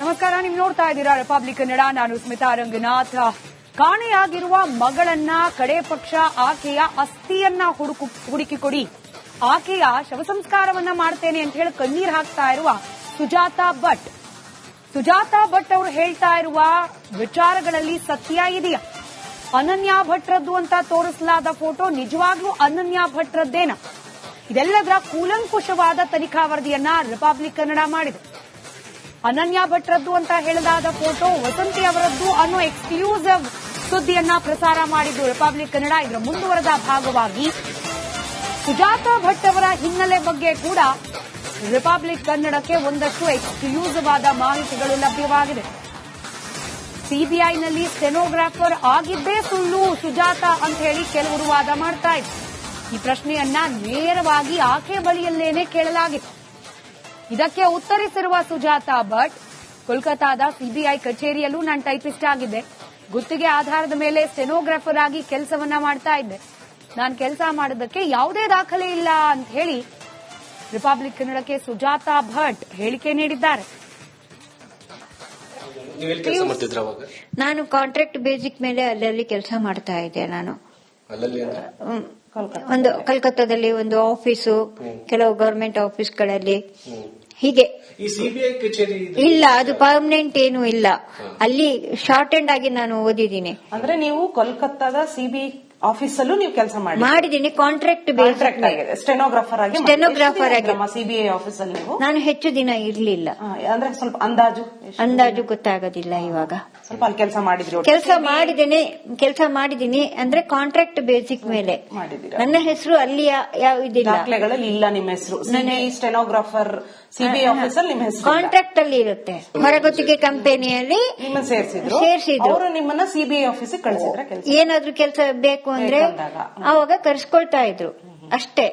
ನಮಸ್ಕಾರ, ನೀವು ನೋಡ್ತಾ ಇದ್ದೀರಾ ರಿಪಬ್ಲಿಕ್ ಕನ್ನಡ. ನಾನು ಸ್ಮಿತಾ ರಂಗನಾಥ್. ಕಾಣೆಯಾಗಿರುವ ಮಗಳನ್ನ ಕಡೆ ಪಕ್ಷ ಆಕೆಯ ಅಸ್ಥಿಯನ್ನ ಹುಡುಕಿ ಕೊಡಿ, ಆಕೆಯ ಶವ ಸಂಸ್ಕಾರವನ್ನ ಮಾಡ್ತೇನೆ ಅಂತ ಹೇಳಿ ಕಣ್ಣೀರ್ ಹಾಕ್ತಾ ಇರುವ ಸುಜಾತಾ ಭಟ್ ಅವರು ಹೇಳ್ತಾ ಇರುವ ವಿಚಾರಗಳಲ್ಲಿ ಸತ್ಯ ಇದೆಯಾ? ಅನನ್ಯಾ ಭಟ್ರದ್ದು ಅಂತ ತೋರಿಸಲಾದ ಫೋಟೋ ನಿಜವಾಗ್ಲೂ ಅನನ್ಯಾ ಭಟ್ರದ್ದೇನ? ಇದೆಲ್ಲದರ ಕೂಲಂಕುಷವಾದ ತನಿಖಾ ವರದಿಯನ್ನ ರಿಪಬ್ಲಿಕ್ ಕನ್ನಡ ಮಾಡಿದೆ. ಅನನ್ಯಾ ಭಟ್ರದ್ದು ಅಂತ ಹೇಳಲಾದ ಫೋಟೋ ವಸಂತಿ ಅವರದ್ದು ಅನ್ನೋ ಎಕ್ಸ್ಕ್ಲೂಸಿವ್ ಸುದ್ದಿಯನ್ನ ಪ್ರಸಾರ ಮಾಡಿದ್ದು ರಿಪಬ್ಲಿಕ್ ಕನ್ನಡ. ಇದರ ಮುಂದುವರೆದ ಭಾಗವಾಗಿ ಸುಜಾತಾ ಭಟ್ ಅವರ ಹಿನ್ನೆಲೆ ಬಗ್ಗೆ ಕೂಡ ರಿಪಬ್ಲಿಕ್ ಕನ್ನಡಕ್ಕೆ ಒಂದಷ್ಟು ಎಕ್ಸ್ಕ್ಲೂಸಿವ್ ಆದ ಮಾಹಿತಿಗಳು ಲಭ್ಯವಾಗಿದೆ. ಸಿಬಿಐನಲ್ಲಿ ಸ್ಟೆನೋಗ್ರಾಫರ್ ಆಗಿದ್ದೇ ಸುಳ್ಳು ಸುಜಾತಾ ಅಂತ ಹೇಳಿ ಕೆಲವರು ವಾದ ಮಾಡ್ತಾ ಇದ್ರು. ಈ ಪ್ರಶ್ನೆಯನ್ನ ನೇರವಾಗಿ ಆಕೆ ಬಳಿಯಲ್ಲೇನೆ ಕೇಳಲಾಗಿತ್ತು. ಇದಕ್ಕೆ ಉತ್ತರಿಸಿರುವ ಸುಜಾತಾ ಭಟ್, ಕೋಲ್ಕತಾದ ಸಿಬಿಐ ಕಚೇರಿಯಲ್ಲೂ ನಾನು ಟೈಪಿಸ್ಟ್ ಆಗಿದ್ದೆ, ಗುತ್ತಿಗೆ ಆಧಾರದ ಮೇಲೆ ಸ್ಟೆನೋಗ್ರಾಫರ್ ಆಗಿ ಕೆಲಸವನ್ನ ಮಾಡ್ತಾ ಇದ್ದೆ, ನಾನು ಕೆಲಸ ಮಾಡೋದಕ್ಕೆ ಯಾವುದೇ ದಾಖಲೆ ಇಲ್ಲ ಅಂತ ಹೇಳಿ ರಿಪಬ್ಲಿಕ್ ಕನ್ನಡಕ್ಕೆ ಸುಜಾತಾ ಭಟ್ ಹೇಳಿಕೆ ನೀಡಿದ್ದಾರೆ. ನಾನು ಕಾಂಟ್ರಾಕ್ಟ್ ಬೇಸಿಕ್ ಮೇಲೆ ಅಲ್ಲಲ್ಲಿ ಕೆಲಸ ಮಾಡ್ತಾ ಇದ್ದೆ. ನಾನು ಒಂದು ಕಲ್ಕತ್ತಾದಲ್ಲಿ ಒಂದು ಆಫೀಸು, ಕೆಲವು ಗವರ್ಮೆಂಟ್ ಆಫೀಸ್ಗಳಲ್ಲಿ ಹೀಗೆ. ಇಲ್ಲ, ಅದು ಪರ್ಮನೆಂಟ್ ಏನು ಇಲ್ಲ. ಅಲ್ಲಿ ಶಾರ್ಟ್ ಎಂಡ್ ಆಗಿ ನಾನು ಓದಿದ್ದೀನಿ. ಅಂದ್ರೆ ನೀವು ಕೋಲ್ಕತ್ತಾದ ಸಿಬಿಐ ಆಫೀಸಲ್ಲೂ ನೀವು ಕೆಲಸ ಮಾಡಿದ್ದೀನಿ. ಕಾಂಟ್ರಾಕ್ಟ್ ಸ್ಟೆನೋಗ್ರಾಫರ್ ಆಗಿ ಸಿಬಿಐ ಆಫೀಸ್ ಅಲ್ಲಿ ನೀವು. ನಾನು ಹೆಚ್ಚು ದಿನ ಇರ್ಲಿಲ್ಲ. ಅಂದ್ರೆ ಸ್ವಲ್ಪ ಅಂದಾಜು ಗೊತ್ತಾಗೋದಿಲ್ಲ. ಇವಾಗ ಸ್ವಲ್ಪ ಅಲ್ಲಿ ಕೆಲಸ ಮಾಡಿದ್ದೀನಿ. ಅಂದ್ರೆ ಕಾಂಟ್ರಾಕ್ಟ್ ಬೇಸಿಕ್ ಮೇಲೆ ನನ್ನ ಹೆಸರು ಅಲ್ಲಿ ದಾಖಲೆಗಳಲ್ಲಿ ಇಲ್ಲ. ನಿಮ್ಮ ಹೆಸರು ಸ್ಟೆನೋಗ್ರಾಫರ್ ಸಿಬಿಐ ಆಫೀಸ್ ಅಲ್ಲಿ ನಿಮ್ಮ ಹೆಸರು ಕಾಂಟ್ರಾಕ್ಟ್ ಅಲ್ಲಿ ಇರುತ್ತೆ. ಹೊರಗುತ್ತಿಗೆ ಕಂಪನಿಯಲ್ಲಿ ನಿಮ್ಮನ್ನ ಸೇರಿಸಿದ್ರು. ಅವರು ನಿಮ್ಮನ್ನ ಸಿಬಿಐ ಆಫೀಸ್ ಕಳಿಸಿದ್ರೆ ಏನಾದ್ರೂ ಕೆಲಸ ಬೇಕು ಅಂದ್ರೆ ಅವಾಗ ಕರ್ಸ್ಕೊಳ್ತಾ ಇದ್ರು ಅಷ್ಟೇ.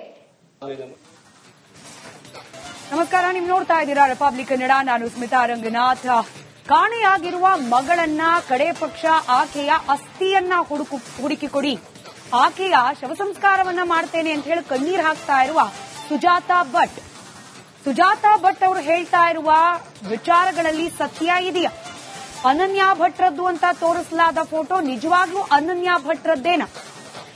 ನಮಸ್ಕಾರ, ನೀವು ನೋಡ್ತಾ ಇದ್ದೀರಾ ರಿಪಬ್ಲಿಕ್ ಕನ್ನಡ. ನಾನು ಸ್ಮಿತಾ ರಂಗನಾಥ್. ಕಾಣೆಯಾಗಿರುವ ಮಗಳನ್ನ ಕಡೆ ಪಕ್ಷ ಆಕೆಯ ಅಸ್ಥಿಯನ್ನ ಹುಡುಕಿ ಕೊಡಿ, ಆಕೆಯ ಶವ ಸಂಸ್ಕಾರವನ್ನ ಮಾಡ್ತೇನೆ ಅಂತ ಹೇಳಿ ಕಣ್ಣೀರ್ ಹಾಕ್ತಾ ಇರುವ ಸುಜಾತಾ ಭಟ್ ಅವರು ಹೇಳ್ತಾ ಇರುವ ವಿಚಾರಗಳಲ್ಲಿ ಸತ್ಯ ಇದೆಯಾ? ಅನನ್ಯಾ ಭಟ್ರದ್ದು ಅಂತ ತೋರಿಸಲಾದ ಫೋಟೋ ನಿಜವಾಗ್ಲೂ ಅನನ್ಯಾ ಭಟ್ರದ್ದೇನ?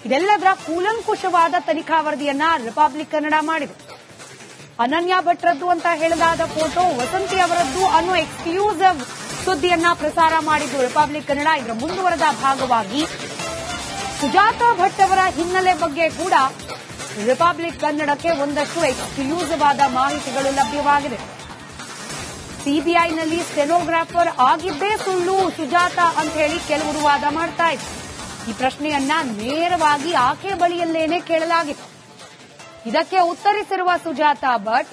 ಇದೆಲ್ಲದರ ಕೂಲಂಕುಷವಾದ ತನಿಖಾ ವರದಿಯನ್ನ ರಿಪಬ್ಲಿಕ್ ಕನ್ನಡ ಮಾಡಿದೆ. ಅನನ್ಯಾ ಭಟ್ರದ್ದು ಅಂತ ಹೇಳಲಾದ ಫೋಟೋ ವಸಂತಿ ಅವರದ್ದು ಅನ್ನೋ ಎಕ್ಸ್ಕ್ಲೂಸಿವ್ ಸುದ್ದಿಯನ್ನ ಪ್ರಸಾರ ಮಾಡಿದ್ದು ರಿಪಬ್ಲಿಕ್ ಕನ್ನಡ. ಇದರ ಮುಂದುವರೆದ ಭಾಗವಾಗಿ ಸುಜಾತಾ ಭಟ್ ಅವರ ಹಿನ್ನೆಲೆ ಬಗ್ಗೆ ಕೂಡ ರಿಪಬ್ಲಿಕ್ ಕನ್ನಡಕ್ಕೆ ಒಂದಷ್ಟು ಎಕ್ಸ್ಕ್ಲೂಸಿವ್ ಆದ ಮಾಹಿತಿಗಳು ಲಭ್ಯವಾಗಿದೆ. ಸಿಬಿಐನಲ್ಲಿ ಸ್ಟೆನೋಗ್ರಾಫರ್ ಆಗಿದ್ದೇ ಸುಳ್ಳು ಸುಜಾತಾ ಅಂತ ಹೇಳಿ ಕೆಲವರು ವಾದ ಮಾಡ್ತಾ ಇದ್ರು. ಈ ಪ್ರಶ್ನೆಯನ್ನ ನೇರವಾಗಿ ಆಕೆ ಬಳಿಯಲ್ಲೇನೆ ಕೇಳಲಾಗಿತ್ತು. ಇದಕ್ಕೆ ಉತ್ತರಿಸಿರುವ ಸುಜಾತಾ ಭಟ್,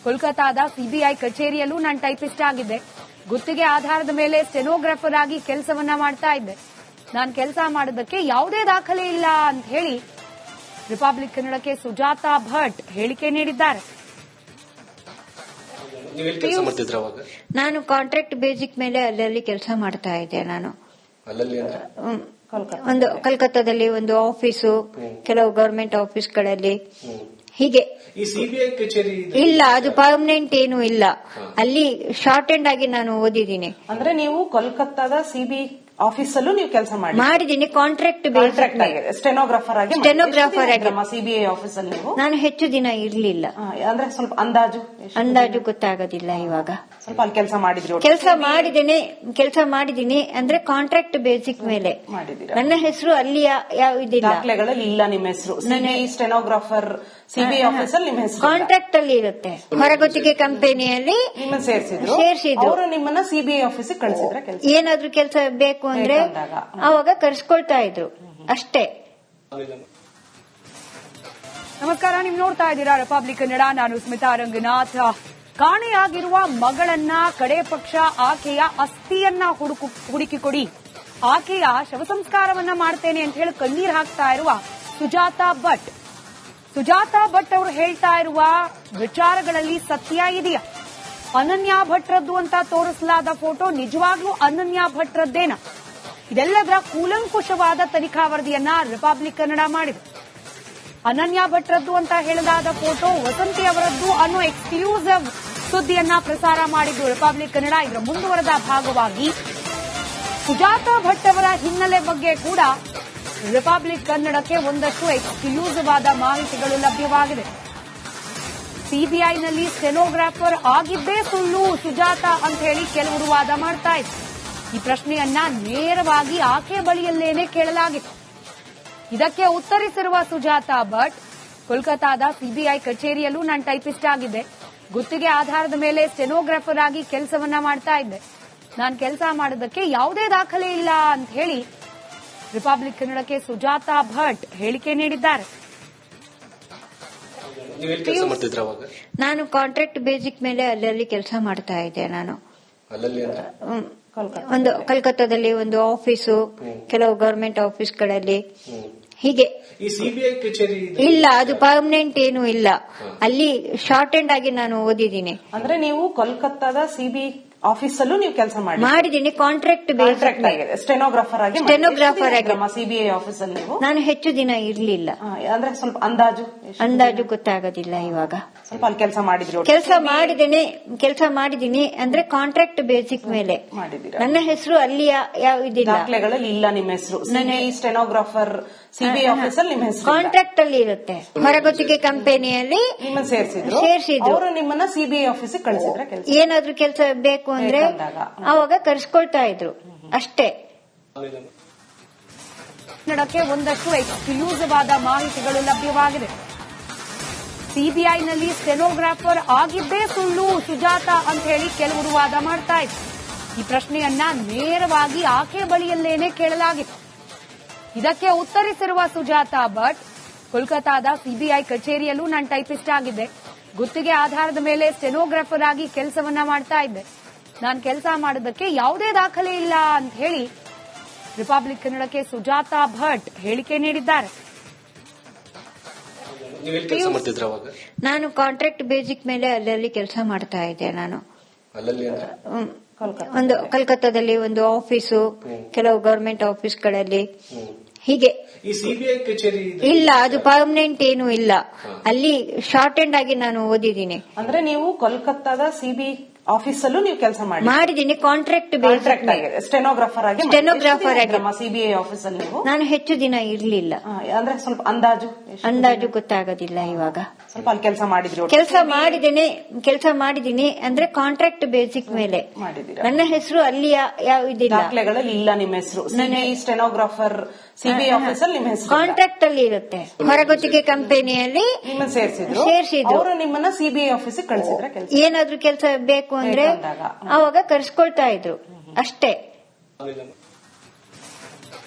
ಕೋಲ್ಕತಾದ ಸಿಬಿಐ ಕಚೇರಿಯಲ್ಲೂ ನಾನು ಟೈಪಿಸ್ಟ್ ಆಗಿದ್ದೆ, ಗುತ್ತಿಗೆ ಆಧಾರದ ಮೇಲೆ ಸ್ಟೆನೋಗ್ರಾಫರ್ ಆಗಿ ಕೆಲಸವನ್ನ ಮಾಡ್ತಾ ಇದ್ದೆ, ನಾನು ಕೆಲಸ ಮಾಡೋದಕ್ಕೆ ಯಾವುದೇ ದಾಖಲೆ ಇಲ್ಲ ಅಂತ ಹೇಳಿ ರಿಪಬ್ಲಿಕ್ ಕನ್ನಡಕ್ಕೆ ಸುಜಾತಾ ಭಟ್ ಹೇಳಿಕೆ ನೀಡಿದ್ದಾರೆ. ನಾನು ಕಾಂಟ್ರಾಕ್ಟ್ ಬೇಸಿಕ್ ಮೇಲೆ ಅಲ್ಲಲ್ಲಿ ಕೆಲಸ ಮಾಡ್ತಾ ಇದ್ದೆ. ನಾನು ಒಂದು ಕಲ್ಕತ್ತಾದಲ್ಲಿ ಒಂದು ಆಫೀಸು, ಕೆಲವು ಗವರ್ಮೆಂಟ್ ಆಫೀಸ್ಗಳಲ್ಲಿ ಹೀಗೆ. ಇಲ್ಲ, ಅದು ಪರ್ಮನೆಂಟ್ ಏನು ಇಲ್ಲ. ಅಲ್ಲಿ ಶಾರ್ಟ್ ಎಂಡ್ ಆಗಿ ನಾನು ಓದಿದ್ದೀನಿ. ಅಂದ್ರೆ ನೀವು ಕೋಲ್ಕತ್ತಾದ ಸಿಬಿಐ ಆಫೀಸ್ ಅಲ್ಲೂ ನೀವು ಕೆಲಸ ಮಾಡಿದ್ದೀನಿ. ಕಾಂಟ್ರಾಕ್ಟ್ ಸ್ಟೆನೋಗ್ರಾಫರ್ ಆಗಿ ಸಿಬಿಐ ಆಫೀಸ್ ಅಲ್ಲಿ ನೀವು. ನಾನು ಹೆಚ್ಚು ದಿನ ಇರ್ಲಿಲ್ಲ. ಅಂದ್ರೆ ಸ್ವಲ್ಪ ಅಂದಾಜು ಗೊತ್ತಾಗೋದಿಲ್ಲ. ಇವಾಗ ಸ್ವಲ್ಪ ಅಲ್ಲಿ ಕೆಲಸ ಮಾಡಿದ್ದೀನಿ. ಅಂದ್ರೆ ಕಾಂಟ್ರಾಕ್ಟ್ ಬೇಸಿಕ್ ಮೇಲೆ ನನ್ನ ಹೆಸರು ಅಲ್ಲಿ ದಾಖಲೆಗಳಲ್ಲಿ ಇಲ್ಲ. ನಿಮ್ಮ ಹೆಸರು ಸ್ಟೆನೋಗ್ರಾಫರ್ ಸಿಬಿಐ ಆಫೀಸ್ ಅಲ್ಲಿ ನಿಮ್ಮ ಹೆಸರು ಕಾಂಟ್ರಾಕ್ಟ್ ಅಲ್ಲಿ ಇರುತ್ತೆ. ಹೊರಗುತ್ತಿಗೆ ಕಂಪನಿಯಲ್ಲಿ ನಿಮ್ಮನ್ನ ಸೇರಿಸಿದ್ರು. ಅವರು ನಿಮ್ಮನ್ನ ಸಿಬಿಐ ಆಫೀಸ್ ಕಳಿಸಿದ್ರೆ ಏನಾದ್ರೂ ಕೆಲಸ ಬೇಕು ಅಂದ್ರೆ ಅವಾಗ ಕರ್ಸ್ಕೊಳ್ತಾ ಇದ್ರು ಅಷ್ಟೇ. ನಮಸ್ಕಾರ, ನೀವು ನೋಡ್ತಾ ಇದ್ದೀರಾ ರಿಪಬ್ಲಿಕ್ ಕನ್ನಡ. ನಾನು ಸ್ಮಿತಾ ರಂಗನಾಥ್. ಕಾಣೆಯಾಗಿರುವ ಮಗಳನ್ನ ಕಡೆ ಪಕ್ಷ ಆಕೆಯ ಅಸ್ಥಿಯನ್ನ ಹುಡುಕಿ ಕೊಡಿ, ಆಕೆಯ ಶವ ಸಂಸ್ಕಾರವನ್ನ ಮಾಡ್ತೇನೆ ಅಂತ ಹೇಳಿ ಕಣ್ಣೀರ್ ಹಾಕ್ತಾ ಇರುವ ಸುಜಾತಾ ಭಟ್ ಅವರು ಹೇಳ್ತಾ ಇರುವ ವಿಚಾರಗಳಲ್ಲಿ ಸತ್ಯ ಇದೆಯಾ? ಅನನ್ಯಾ ಭಟ್ರದ್ದು ಅಂತ ತೋರಿಸಲಾದ ಫೋಟೋ ನಿಜವಾಗ್ಲೂ ಅನನ್ಯಾ ಭಟ್ರದ್ದೇನ? ಇದೆಲ್ಲದರ ಕೂಲಂಕುಷವಾದ ತನಿಖಾ ವರದಿಯನ್ನ ರಿಪಬ್ಲಿಕ್ ಕನ್ನಡ ಮಾಡಿದೆ. ಅನನ್ಯಾ ಭಟ್ರದ್ದು ಅಂತ ಹೇಳಲಾದ ಫೋಟೋ ವಸಂತಿ ಅವರದ್ದು ಅನ್ನೋ ಎಕ್ಸ್ಕ್ಲೂಸಿವ್ ಸುದ್ದಿಯನ್ನ ಪ್ರಸಾರ ಮಾಡಿದ್ದು ರಿಪಬ್ಲಿಕ್ ಕನ್ನಡ. ಇದರ ಮುಂದುವರೆದ ಭಾಗವಾಗಿ ಸುಜಾತಾ ಭಟ್ ಅವರ ಹಿನ್ನೆಲೆ ಬಗ್ಗೆ ಕೂಡ ರಿಪಬ್ಲಿಕ್ ಕನ್ನಡಕ್ಕೆ ಒಂದಷ್ಟು ಎಕ್ಸ್ಕ್ಲೂಸಿವ್ ಆದ ಮಾಹಿತಿಗಳು ಲಭ್ಯವಾಗಿದೆ. ಸಿಬಿಐನಲ್ಲಿ ಸ್ಟೆನೋಗ್ರಾಫರ್ ಆಗಿದ್ದೇ ಸುಳ್ಳು ಸುಜಾತಾ ಅಂತ ಹೇಳಿ ಕೆಲವರು ವಾದ ಮಾಡ್ತಾ ಇದ್ರು. ಈ ಪ್ರಶ್ನೆಯನ್ನ ನೇರವಾಗಿ ಆಕೆ ಬಳಿಯಲ್ಲೇನೆ ಕೇಳಲಾಗಿತ್ತು. ಇದಕ್ಕೆ ಉತ್ತರಿಸಿರುವ ಸುಜಾತಾ ಭಟ್, ಕೋಲ್ಕತಾದ ಸಿಬಿಐ ಕಚೇರಿಯಲ್ಲೂ ನಾನು ಟೈಪಿಸ್ಟ್ ಆಗಿದ್ದೆ. ಗುತ್ತಿಗೆ ಆಧಾರದ ಮೇಲೆ ಸ್ಟೆನೋಗ್ರಾಫರ್ ಆಗಿ ಕೆಲಸವನ್ನ ಮಾಡ್ತಾ ಇದ್ದೆ. ನಾನು ಕೆಲಸ ಮಾಡೋದಕ್ಕೆ ಯಾವುದೇ ದಾಖಲೆ ಇಲ್ಲ ಅಂತ ಹೇಳಿ ರಿಪಬ್ಲಿಕ್ ಕನ್ನಡಕ್ಕೆ ಸುಜಾತಾ ಭಟ್ ಹೇಳಿಕೆ ನೀಡಿದ್ದಾರೆ. ನಾನು ಕಾಂಟ್ರಾಕ್ಟ್ ಬೇಸಿಕ್ ಮೇಲೆ ಅಲ್ಲಲ್ಲಿ ಕೆಲಸ ಮಾಡ್ತಾ ಇದ್ದೆ. ನಾನು ಒಂದು ಕಲ್ಕತ್ತಾದಲ್ಲಿ ಒಂದು ಆಫೀಸು, ಕೆಲವು ಗವರ್ಮೆಂಟ್ ಆಫೀಸ್ಗಳಲ್ಲಿ ಹೀಗೆ. ಇಲ್ಲ, ಅದು ಪರ್ಮನೆಂಟ್ ಏನು ಇಲ್ಲ. ಅಲ್ಲಿ ಶಾರ್ಟ್ ಎಂಡ್ ಆಗಿ ನಾನು ಓದಿದ್ದೀನಿ. ಅಂದ್ರೆ ನೀವು ಕೋಲ್ಕತ್ತಾದ ಸಿಬಿಐ ಆಫೀಸಲ್ಲೂ ನೀವು ಕೆಲಸ ಮಾಡಿದ್ದೀನಿ. ಕಾಂಟ್ರಾಕ್ಟ್ ಆಗಿದೆ, ಸ್ಟೆನೋಗ್ರಾಫರ್ ಆಗಿ ಸಿಬಿಐ ಆಫೀಸ್ ಅಲ್ಲಿ ನೀವು. ನಾನು ಹೆಚ್ಚು ದಿನ ಇರ್ಲಿಲ್ಲ. ಅಂದ್ರೆ ಸ್ವಲ್ಪ ಅಂದಾಜು ಗೊತ್ತಾಗೋದಿಲ್ಲ. ಇವಾಗ ಸ್ವಲ್ಪ ಅಲ್ಲಿ ಕೆಲಸ ಮಾಡಿದ್ರಿ. ಕೆಲಸ ಮಾಡಿದ್ದೀನಿ ಅಂದ್ರೆ ಕಾಂಟ್ರಾಕ್ಟ್ ಬೇಸಿಕ್ ಮೇಲೆ ಮಾಡಿದ್ದೀರಾ. ನನ್ನ ಹೆಸರು ಅಲ್ಲಿ ಯಾವ ಇದಿಲ್ಲ, ದಾಖಲೆಗಳಲ್ಲಿ ಇಲ್ಲ ನಿಮ್ಮ ಹೆಸರು. ಸ್ಟೆನೋಗ್ರಾಫರ್ ಸಿಬಿಐ ಆಫೀಸ್ ಅಲ್ಲಿ ನಿಮ್ಮ ಹೆಸರು ಕಾಂಟ್ರಾಕ್ಟ್ ಅಲ್ಲಿ ಇರುತ್ತೆ. ಹೊರಗುತ್ತಿಗೆ ಕಂಪನಿಯಲ್ಲಿ ನಿಮ್ಮನ್ನ ಸೇರಿಸಿದ್ರು. ಅವರು ನಿಮ್ಮನ್ನ ಸಿಬಿಐ ಆಫೀಸ್ ಕಳಿಸಿದ್ರೆ ಏನಾದ್ರೂ ಕೆಲಸ ಬೇಕು ಅಂದ್ರೆ ಅವಾಗ ಕರೆಸ್ಕೊಳ್ತಾ ಇದ್ರು ಅಷ್ಟೇ. ಕನ್ನಡಕ್ಕೆ ಒಂದಷ್ಟು ಎಕ್ಸ್ಕ್ಲೂಸಿವ್ ಆದ ಮಾಹಿತಿಗಳು ಲಭ್ಯವಾಗಿದೆ. ಸಿಬಿಐನಲ್ಲಿ ಸ್ಟೆನೋಗ್ರಾಫರ್ ಆಗಿದ್ದೇ ಸುಳ್ಳು ಸುಜಾತಾ ಅಂತ ಹೇಳಿ ಕೆಲವರು ವಾದ ಮಾಡ್ತಾ ಇದ್ರು. ಈ ಪ್ರಶ್ನೆಯನ್ನ ನೇರವಾಗಿ ಆಕೆ ಬಳಿಯಲ್ಲೇನೆ ಕೇಳಲಾಗಿತ್ತು. ಇದಕ್ಕೆ ಉತ್ತರಿಸಿರುವ ಸುಜಾತಾ ಭಟ್, ಕೋಲ್ಕತಾದ ಸಿಬಿಐ ಕಚೇರಿಯಲ್ಲೂ ನಾನು ಟೈಪಿಸ್ಟ್ ಆಗಿದ್ದೆ. ಗುತ್ತಿಗೆ ಆಧಾರದ ಮೇಲೆ ಸ್ಟೆನೋಗ್ರಾಫರ್ ಆಗಿ ಕೆಲಸವನ್ನ ಮಾಡ್ತಾ ಇದ್ದೆ. ನಾನು ಕೆಲಸ ಮಾಡೋದಕ್ಕೆ ಯಾವುದೇ ದಾಖಲೆ ಇಲ್ಲ ಅಂತ ಹೇಳಿ ರಿಪಬ್ಲಿಕ್ ಕನ್ನಡಕ್ಕೆ ಸುಜಾತಾ ಭಟ್ ಹೇಳಿಕೆ ನೀಡಿದ್ದಾರೆ. ನಾನು ಕಾಂಟ್ರಾಕ್ಟ್ ಬೇಸಿಕ್ ಮೇಲೆ ಅಲ್ಲಲ್ಲಿ ಕೆಲಸ ಮಾಡ್ತಾ ಇದ್ದೆ. ನಾನು ಒಂದು ಕಲ್ಕತ್ತಾದಲ್ಲಿ ಒಂದು ಆಫೀಸು, ಕೆಲವು ಗವರ್ಮೆಂಟ್ ಆಫೀಸ್ಗಳಲ್ಲಿ ಹೀಗೆ. ಇಲ್ಲ, ಅದು ಪರ್ಮನೆಂಟ್ ಏನು ಇಲ್ಲ. ಅಲ್ಲಿ ಶಾರ್ಟ್ ಎಂಡ್ ಆಗಿ ನಾನು ಓದಿದ್ದೀನಿ. ಅಂದ್ರೆ ನೀವು ಕೋಲ್ಕತ್ತಾದ ಸಿಬಿಐ ಆಫೀಸ್ ಅಲ್ಲೂ ನೀವು ಕೆಲಸ ಮಾಡಿದ್ದೀನಿ. ಕಾಂಟ್ರಾಕ್ಟ್ ಆಗಿದೆ, ಸ್ಟೆನೋಗ್ರಾಫರ್ ಆಗಿ ಸಿಬಿಐ ಆಫೀಸ್ ಅಲ್ಲಿ ನೀವು. ನಾನು ಹೆಚ್ಚು ದಿನ ಇರ್ಲಿಲ್ಲ. ಅಂದ್ರೆ ಸ್ವಲ್ಪ ಅಂದಾಜು ಗೊತ್ತಾಗೋದಿಲ್ಲ. ಇವಾಗ ಸ್ವಲ್ಪ ಅಲ್ಲಿ ಕೆಲಸ ಮಾಡಿದ್ರಿ. ಕೆಲಸ ಮಾಡಿದ್ದೀನಿ ಅಂದ್ರೆ ಕಾಂಟ್ರಾಕ್ಟ್ ಬೇಸಿಕ್ ಮೇಲೆ ಮಾಡಿದ್ದೀರಾ. ನನ್ನ ಹೆಸರು ಅಲ್ಲಿ ಯಾವ ಇದಿಲ್ಲ, ದಾಖಲೆಗಳಲ್ಲಿ ಇಲ್ಲ ನಿಮ್ಮ ಹೆಸರು. ಸ್ಟೆನೋಗ್ರಾಫರ್ ಸಿಬಿಐ ಆಫೀಸ್ ಅಲ್ಲಿ ನಿಮ್ಮ ಹೆಸರು ಕಾಂಟ್ರಾಕ್ಟ್ ಅಲ್ಲಿ ಇರುತ್ತೆ. ಹೊರಗುತ್ತಿಗೆ ಕಂಪನಿಯಲ್ಲಿ ನಿಮ್ಮನ್ನ ಸೇರಿಸಿದ್ರು. ಅವರು ನಿಮ್ಮನ್ನ ಸಿಬಿಐ ಆಫೀಸ್ ಕಳಿಸಿದ್ರೆ ಏನಾದ್ರೂ ಕೆಲಸ ಬೇಕು ಅಂದ್ರೆ ಅವಾಗ ಕರೆಸ್ಕೊಳ್ತಾ ಇದ್ರು ಅಷ್ಟೇ.